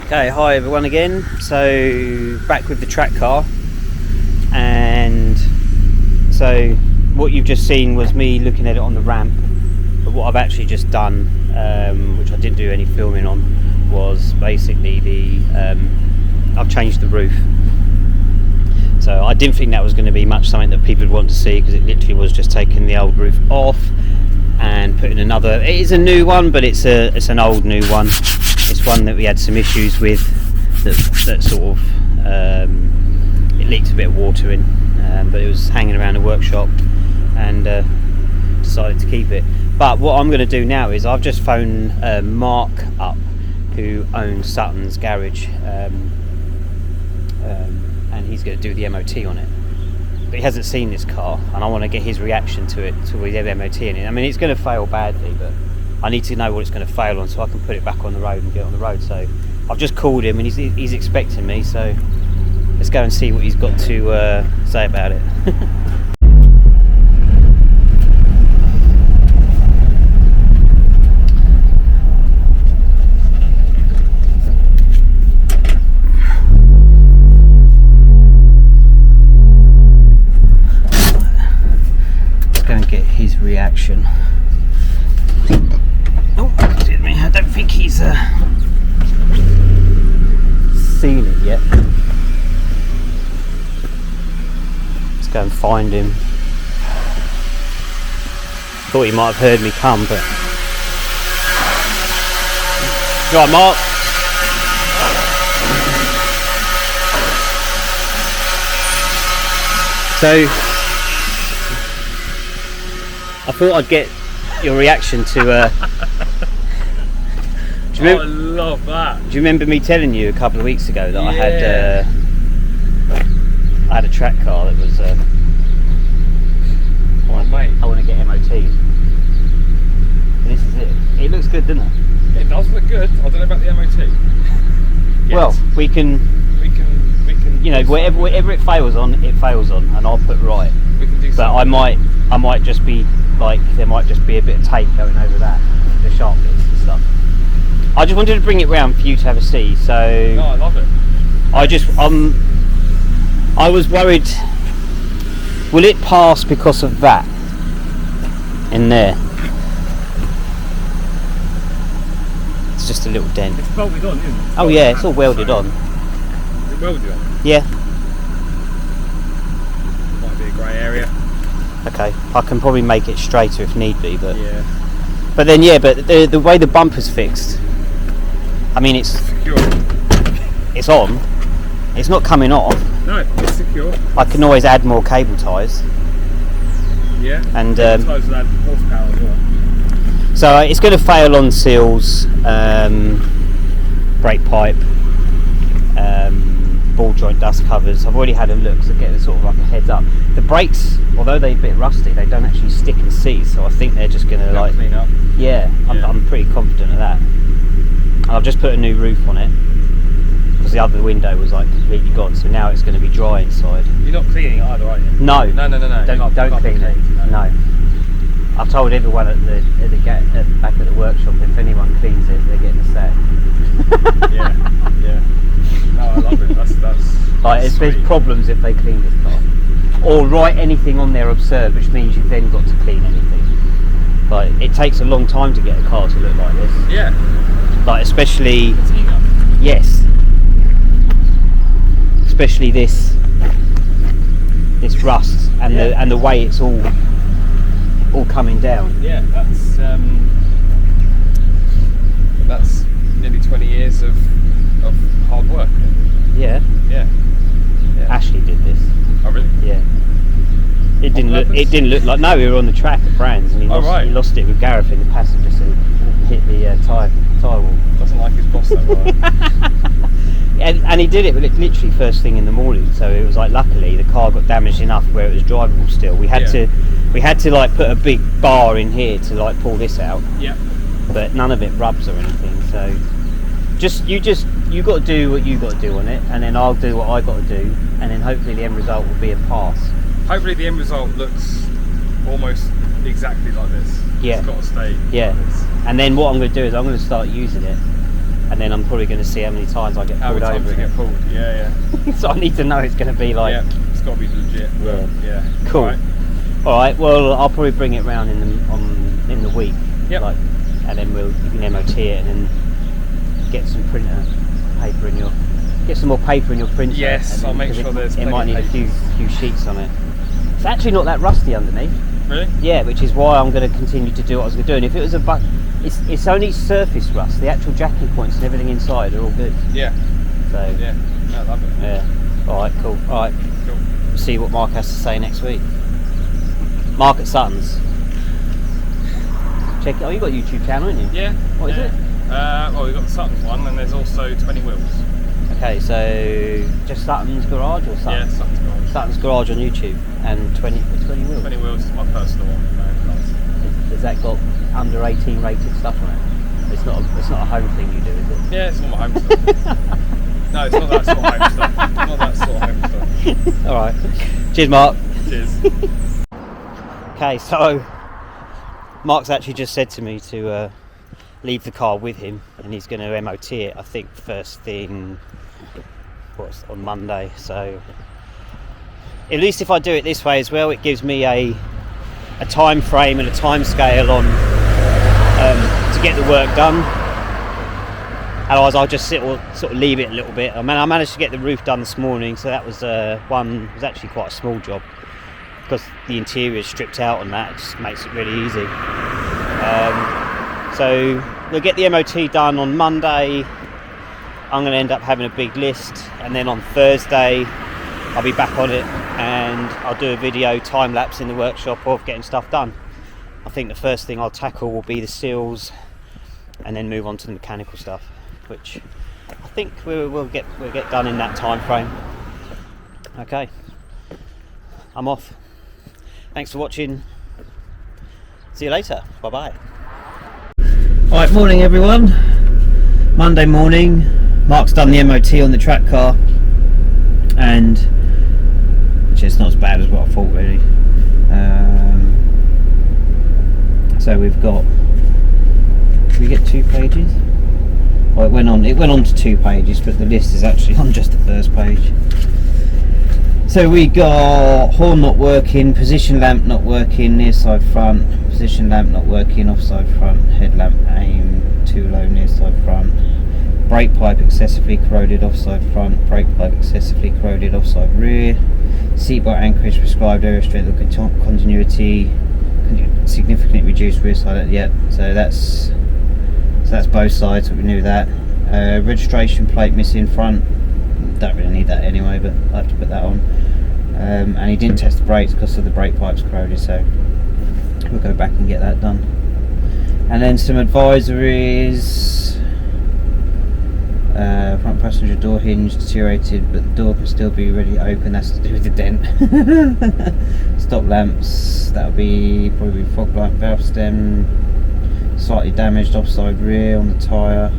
Okay, hi everyone again. So back with the track car, and so what you've just seen was me looking at it on the ramp, but what I've actually just done, which I didn't do any filming on, was basically I've changed the roof. So I didn't think that was going to be much something that people would want to see, because it literally was just taking the old roof off and putting another. It is a new one, but it's an old new one. It's one that we had some issues with, that sort of it leaked a bit of water in, but it was hanging around the workshop, and decided to keep it. But what I'm going to do now is I've just phoned Mark up, who owns Sutton's garage, and he's going to do the MOT on it. But he hasn't seen this car, and I want to get his reaction to it, to the MOT in it. I mean, it's going to fail badly, but I need to know what it's going to fail on so I can put it back on the road and get on the road. So I've just called him, and he's expecting me, so let's go and see what he's got to say about it. Let's go and get his reaction. Oh, excuse me, I don't think he's seen it yet. Let's go and find him. Thought he might have heard me come, but... You alright, Mark? So, I thought I'd get your reaction to do you I love that. Do you remember me telling you a couple of weeks ago that Yeah. I had a track car that was I want to get MOT'd, and this is it. It looks good, doesn't it? It does look good. I don't know about the MOT. Yes. Well, we can you know, whatever it fails on, and I'll put right. We can do But something. I might just be like, there might just be a bit of tape going over that, the sharp bits and stuff. I just wanted to bring it round for you to have a see. So No, I love it. I was worried, will it pass because of that in there? It's just a little dent. It's bolted on, isn't it? Oh yeah, it's all welded on. Is it welded on? Yeah. Might be a grey area. Okay, I can probably make it straighter if need be, but Yeah. but then yeah, but the way the bumper's fixed, I mean, it's Secure. it's on. It's not coming off. No, it's secure. I can always add more cable ties, Yeah. and Ties will add horsepower as well. so it's going to fail on seals, brake pipe, ball joint dust covers. I've already had a look to get sort of like a heads up. The brakes, although they're a bit rusty, they don't actually stick and seize, so I think they're just going to like clean up. yeah, Yeah. I'm pretty confident of that. And I've just put a new roof on it because the other window was like completely gone, so now it's going to be dry inside. You're not cleaning it either, are you? No, No. don't clean it. No. I've told everyone at the back at the workshop, if anyone cleans it, they're getting a sack. Yeah. No, I love it. That's Like, there's problems if they clean this car, or write anything on there absurd, which means you've then got to clean anything. Like, it takes a long time to get a car to look like this. Yeah. Like, especially Patina. yes, especially this rust and Yeah. the way it's all coming down. Yeah, that's nearly 20 years of hard work. Yeah. Yeah. Ashley did this. Oh really? Yeah. It didn't look. purpose? It didn't look like. No, we were on the track at Brands, and he Oh, lost. right. He lost it with Gareth in the passenger seat. Hit the tyre wall. Doesn't like his boss that well. And he did it literally first thing in the morning. So it was like, luckily the car got damaged enough where it was drivable still. We had Yeah. to like put a big bar in here to like pull this out, Yeah. but none of it rubs or anything. So you got to do what you got to do on it, and then I'll do what I got to do, and then hopefully the end result will be a pass. Hopefully the end result looks almost exactly like this. Yeah. It's got to stay Yeah. like this. And then what I'm going to do is I'm going to start using it and then I'm probably going to see how many times I get How pulled many times over. you get pulled? Yeah, So I need to know it's going to be like. yeah. It's got to be legit. But yeah. Cool. Right. All right. Well, I'll probably bring it round in the week. Yep. Like, and then you can MOT it and then get some printer paper in your. Get some more paper in your printer. Yes, I'll make sure there's. It might plenty need of a few sheets on it. It's actually not that rusty underneath. Really? Yeah, which is why I'm going to continue to do what I was going to do. And if it was it's only surface rust. The actual jacking points and everything inside are all good. Yeah. So Yeah. I love it. yeah. All right. Cool. All right. Cool. See what Mark has to say next week. Mark at Sutton's. Check it. Oh, you got a YouTube channel, haven't you? Yeah. What is it? Well, we've got the Sutton's one, and there's also 20 Wheels. Okay, so just Sutton's Garage or Sutton's? Yeah, Sutton's Garage. Sutton's Garage on YouTube and 20 Wheels. 20 Wheels is my personal one. Has that got under 18 rated stuff on it? It's not a home thing you do, is it? Yeah, it's all my home stuff. No, it's not that sort of home stuff. Not that sort of home stuff. All right. Cheers, Mark. Cheers. Okay, so Mark's actually just said to me to leave the car with him, and he's going to MOT it. I think first thing on Monday. So at least if I do it this way as well, it gives me a time frame and a time scale on to get the work done. Otherwise, I'll just sort of leave it a little bit. I mean, I managed to get the roof done this morning, so that was was actually quite a small job because the interior is stripped out on that. It just makes it really easy. So we'll get the MOT done on Monday. I'm going to end up having a big list, and then on Thursday I'll be back on it and I'll do a video time lapse in the workshop of getting stuff done. I think the first thing I'll tackle will be the seals, and then move on to the mechanical stuff, which I think we'll get done in that time frame. Okay, I'm off. Thanks for watching. See you later. Bye bye. Alright, morning everyone. Monday morning. Mark's done the MOT on the track car, and it's not as bad as what I thought really. So we've got. Did we get 2 pages? Well, it went on to 2 pages, but the list is actually on just the first page. So we got horn not working, position lamp not working, near side front, position lamp not working, offside front, headlamp aim too low, near side front, brake pipe excessively corroded, offside front, brake pipe excessively corroded, offside rear, seatbelt anchorage prescribed area strength of continuity, significantly reduced rear side. Yeah, so that's both sides. We knew that. Registration plate missing front. Don't really need that anyway, but I have to put that on. And he didn't test the brakes because of the brake pipes corroded, so we'll go back and get that done. And then some advisories. Front passenger door hinge deteriorated, but the door can still be ready open. That's to do with the dent. Stop lamps. That'll be probably fog light valve stem. Slightly damaged offside rear on the tyre.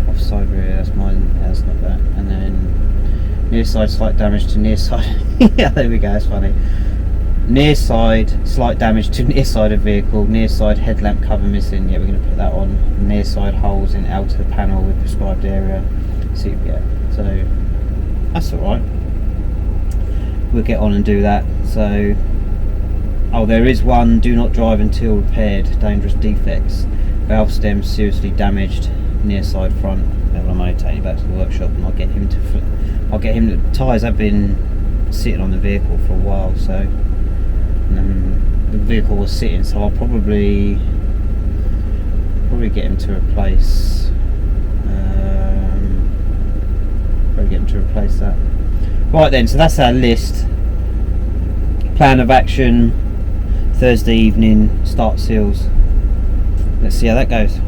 Offside rear, that's mine, that's not that. And then near side, slight damage to near side. Yeah, there we go, that's funny. Near side, slight damage to near side of vehicle. Near side headlamp cover missing. Yeah, we're going to put that on. Near side holes in outer panel with prescribed area. So yeah, so that's alright. We'll get on and do that. So, oh, there is one, do not drive until repaired, dangerous defects. Valve stem seriously damaged, near side front. Well, I'm only taking it back to the workshop, and I'll get him to. The tyres have been sitting on the vehicle for a while, so the vehicle was sitting. So I'll probably get him to replace. That. Right then, so that's our list. Plan of action. Thursday evening, start seals. Let's see how that goes.